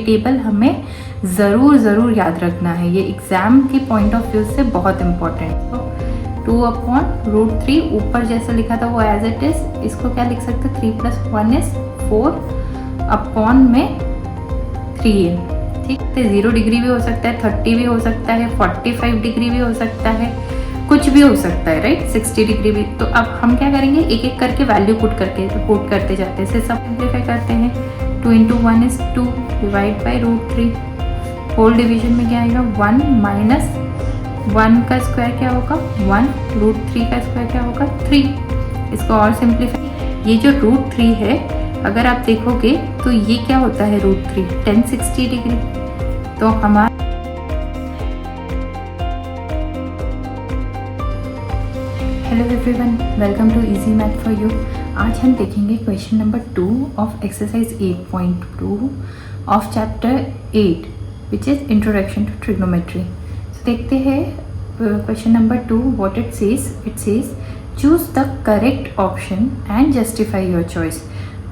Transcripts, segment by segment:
Table हमें ज़रूर याद रखना है, ये एग्ज़ाम के पॉइंट ऑफ व्यू से बहुत इम्पोर्टेंट। तो 2/√3 ऊपर जैसा लिखा था वो एज इट इज़, इसको क्या लिख सकते हैं 3 + 1 = 4 अपॉन में 3a। ठीक है, 0 डिग्री भी हो सकता है, 30 भी हो सकता है, 45 डिग्री भी हो सकता है, कुछ भी हो सकता है, राइट, 60 डिग्री भी। तो अब हम क्या करेंगे, एक एक करके वैल्यू पुट करते जाते हैं, इसे सब सिंप्लीफाई करते हैं। 2 × 1 = 2 डिवाइड बाई √3, होल डिवीजन में क्या आएगा 1 माइनस 1 का स्क्वायर क्या होगा 1, √3 का स्क्वायर क्या होगा 3। इसको और सिंप्लीफाई, ये जो √3 है अगर आप देखोगे तो ये क्या होता है √3 1060 डिग्री। तो हमारा hello everyone, welcome to easy math for you. आज हम देखेंगे question number 2 of exercise 8.2 of chapter 8 which is introduction to trigonometry. तो देखते हैं question number 2 what it says choose the correct option and justify your choice.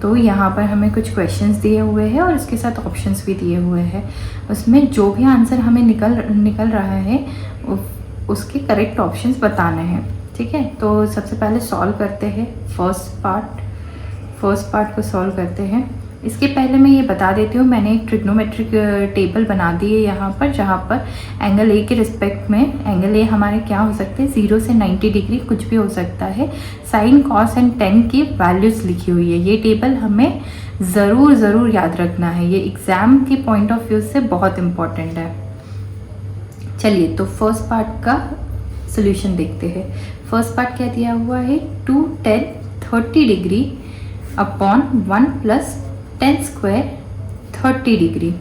तो यहाँ पर हमें कुछ क्वेश्चंस दिए हुए हैं और इसके साथ ऑप्शंस भी दिए हुए हैं। उसमें जो भी आंसर हमें निकल रहा है उसके करेक्ट ऑप्शंस बताने हैं। ठीक है, तो सबसे पहले सॉल्व करते हैं फर्स्ट पार्ट को सॉल्व करते हैं। इसके पहले मैं ये बता देती हूँ, मैंने एक ट्रिग्नोमेट्रिक टेबल बना दी है यहाँ पर, जहाँ पर एंगल ए के रिस्पेक्ट में एंगल ए हमारे क्या हो सकते हैं 0 से 90 डिग्री कुछ भी हो सकता है, साइन कॉस एंड टेन की वैल्यूज़ लिखी हुई है। ये टेबल हमें ज़रूर याद रखना है, ये एग्ज़ाम के पॉइंट ऑफ व्यू से बहुत इम्पॉर्टेंट है। चलिए, तो फर्स्ट पार्ट का सोल्यूशन देखते हैं। फर्स्ट पार्ट क्या दिया हुआ है 2 10 30 डिग्री अपॉन 1 + 10 स्क्वायर 30 डिग्री।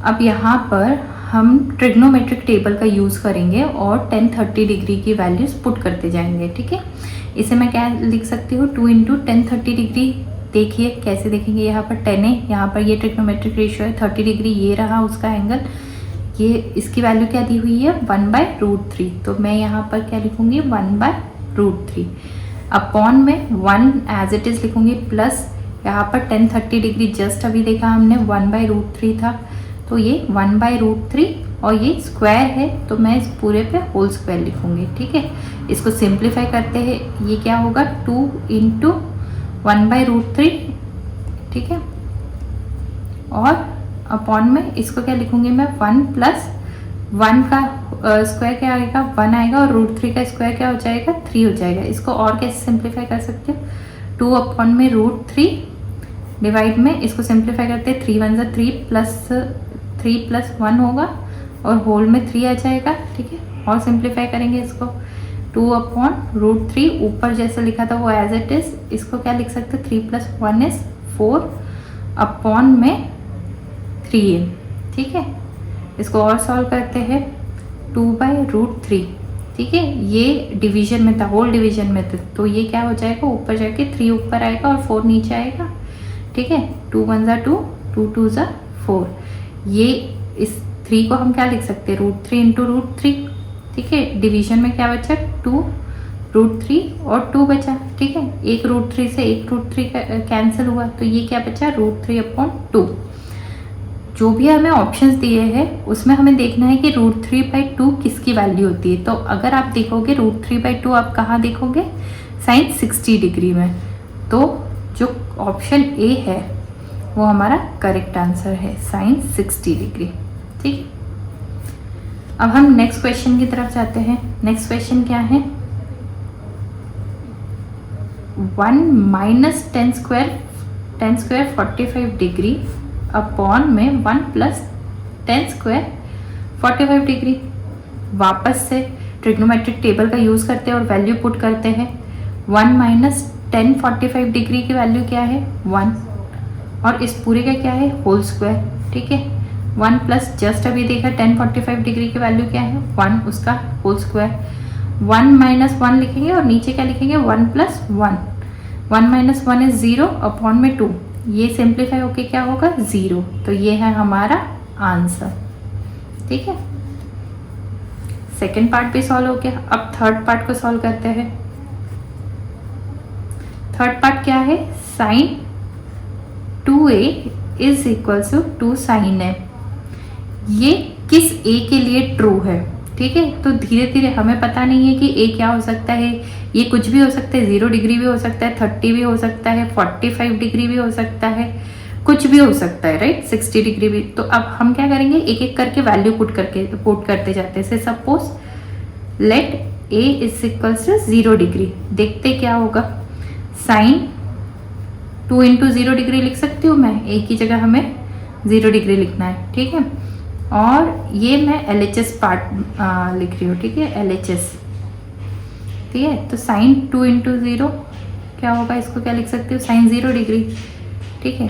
अब यहाँ पर हम ट्रिग्नोमेट्रिक टेबल का यूज़ करेंगे और 10 30 डिग्री की वैल्यूज़ पुट करते जाएंगे। ठीक है, इसे मैं क्या लिख सकती हूँ 2 × 10 30 डिग्री। देखिए कैसे देखेंगे, यहाँ पर 10 है, यहाँ पर ये ट्रिग्नोमेट्रिक रेशियो है, 30 डिग्री ये रहा उसका एंगल, ये इसकी वैल्यू क्या दी हुई है 1/√3। तो मैं यहाँ पर क्या लिखूँगी 1/√3 अपॉन में 1 एज इट इज़ लिखूँगी, प्लस यहाँ पर 10 30 डिग्री जस्ट अभी देखा हमने 1/√3 था, तो ये 1/√3 और ये स्क्वायर है तो मैं इस पूरे पे होल स्क्वायर लिखूँगी। ठीक है, इसको सिंप्लीफाई करते हैं, ये क्या होगा 2 × 1/√3। ठीक है, और अपॉन में इसको क्या लिखूंगी मैं 1 + 1 का स्क्वायर क्या आएगा 1 आएगा और √3 का स्क्वायर क्या हो जाएगा 3 हो जाएगा। इसको और कैसे सिंप्लीफाई कर सकते हो 2 अपॉन में √3 डिवाइड में इसको सिंप्लीफाई करते हैं 3 × 1 = 3 + 1 होगा और होल में 3 आ जाएगा। ठीक है, और सिंप्लीफाई करेंगे इसको 2 अपॉन √3 ऊपर जैसा लिखा था वो एज इट इज़, इसको क्या लिख सकते 3 + 1 = 4 अपॉन में 3a। ठीक है, इसको और सॉल्व करते हैं 2/√3। ठीक है, ये डिवीजन में था, होल डिवीजन में था, तो ये क्या हो जाएगा ऊपर जाके 3 ऊपर आएगा और 4 नीचे आएगा। ठीक है, 2 × 1 = 2, 2 × 2 = 4। ये इस 3 को हम क्या लिख सकते हैं √3 × √3। ठीक है, डिवीजन में क्या बचा 2 √3 और 2 बचा। ठीक है, एक √3 से एक √3 कैंसिल हुआ, तो ये क्या बचा √3/2। जो भी हमें ऑप्शंस दिए हैं उसमें हमें देखना है कि √3/2 किसकी वैल्यू होती है। तो अगर आप देखोगे √3/2 आप कहाँ देखोगे साइन 60 डिग्री में, तो जो ऑप्शन ए है वो हमारा करेक्ट आंसर है साइन 60 डिग्री। ठीक, अब हम नेक्स्ट क्वेश्चन की तरफ जाते हैं। नेक्स्ट क्वेश्चन क्या है 1 - 10 स्क्वायर 45 डिग्री अपॉन में 1 + 10 स्क्वायर 45 डिग्री। वापस से ट्रिग्नोमेट्रिक टेबल का यूज़ करते हैं और वैल्यू पुट करते हैं। 1 - 10 45 डिग्री की वैल्यू क्या है 1 और इस पूरे का क्या है होल स्क्वायर। ठीक है, 1 प्लस जस्ट अभी देखा 10 45 डिग्री की वैल्यू क्या है 1, उसका होल स्क्वायर। 1 - 1 लिखेंगे और नीचे क्या लिखेंगे 1 + 1। 1 - 1 = 0 अपॉन में 2, ये सिंप्लीफाई होके क्या होगा 0। तो ये है हमारा आंसर। ठीक है, सेकेंड पार्ट भी सॉल्व हो गया। अब थर्ड पार्ट को सॉल्व करते हैं। थर्ड पार्ट क्या है sine 2a is equals to sine A. ये किस ए के लिए ट्रू है, ठीक है। तो धीरे धीरे हमें पता नहीं है कि ए क्या हो सकता है, ये कुछ भी हो सकता है, 0 डिग्री भी हो सकता है, 30 भी हो सकता है, 45 डिग्री भी हो सकता है, कुछ भी हो सकता है, राइट, 60 डिग्री भी। तो अब हम क्या करेंगे, एक एक करके वैल्यू पुट करते जाते हैं। Suppose let A is equals to 0 degree, देखते क्या होगा। साइन 2 इंटू 0 डिग्री लिख सकती हूँ मैं, ए की जगह हमें 0 डिग्री लिखना है, ठीक है। और ये मैं LHS पार्ट लिख रही हूँ, ठीक है, LHS, ठीक है। तो साइन 2 इंटू 0 क्या होगा, इसको क्या लिख सकती हूँ, साइन 0 डिग्री, ठीक है।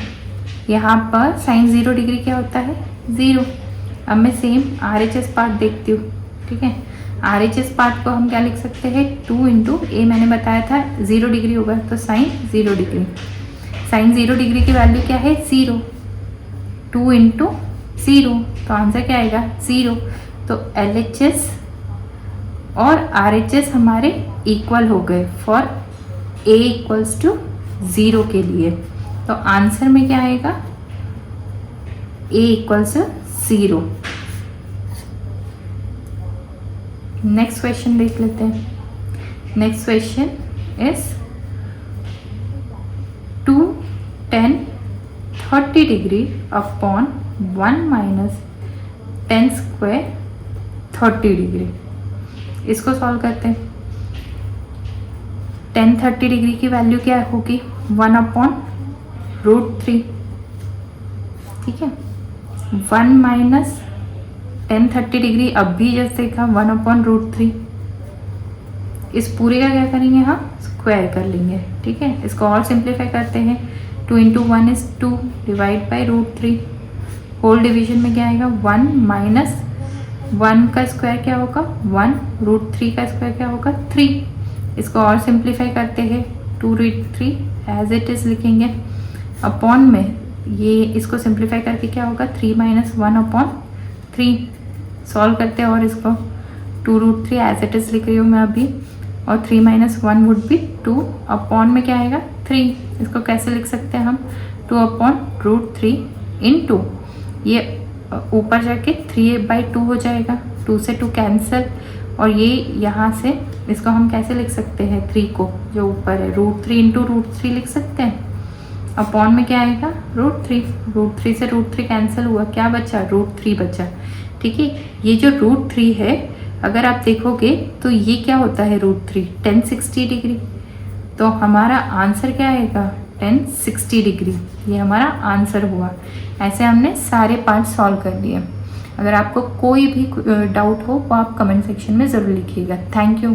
यहाँ पर साइन 0 डिग्री क्या होता है, 0। अब मैं सेम RHS पार्ट देखती हूँ, ठीक है। RHS पार्ट को हम क्या लिख सकते हैं, 2 इंटू ए मैंने बताया था 0 डिग्री होगा, तो साइन 0 डिग्री। साइन 0 डिग्री की वैल्यू क्या है, 0। 2 इंटू 0, तो आंसर क्या आएगा, 0। तो LHS और RHS हमारे इक्वल हो गए फॉर A इक्वल्स टू 0 के लिए। तो आंसर में क्या आएगा, A equals to 0। Next question देख लेते हैं। Next question is 2 10 30 degree upon 1 minus 10 square 30 degree. इसको सॉल्व करते हैं। 10 30 डिग्री की वैल्यू क्या होगी, 1 अपॉन √3, ठीक है। 1 माइनस 10 30 डिग्री, अब भी जैसे देखा 1 अपॉन √3। इस पूरे का क्या करेंगे, हम स्क्वायर कर लेंगे, ठीक है। इसको और सिंप्लीफाई करते हैं। 2 into 1 is 2 divide by √3। Whole division में क्या आएगा, 1 माइनस 1 का स्क्वायर क्या होगा, 1, √3 का स्क्वायर क्या होगा, 3। इसको और सिंप्लीफाई करते हैं, 2√3 एज इट इज लिखेंगे, अपॉन में ये इसको सिंप्लीफाई करके क्या होगा, 3 माइनस 1 अपॉन 3। सॉल्व करते हैं और इसको 2√3 एज इट इज लिख रही हूँ मैं अभी, और 3 माइनस 1 वुड बी 2, अपॉन में क्या आएगा, 3। इसको कैसे लिख सकते हैं हम, 2 अपॉन √3 इंटू ये ऊपर जाके 3/2 हो जाएगा, 2 से 2 कैंसिल, और ये यहाँ से इसको हम कैसे लिख सकते हैं, 3 को जो ऊपर है √3 इंटू √3 लिख सकते हैं। अपॉन में क्या आएगा, √3 से √3 कैंसिल हुआ, क्या बचा, √3 बचा, ठीक है। ये जो √3 है, अगर आप देखोगे तो ये क्या होता है, √3 1060 डिग्री। तो हमारा आंसर क्या आएगा, 1060 डिग्री, ये हमारा आंसर हुआ। ऐसे हमने सारे पार्ट सॉल्व कर लिए। अगर आपको कोई भी डाउट हो तो आप कमेंट सेक्शन में ज़रूर लिखिएगा। Thank you.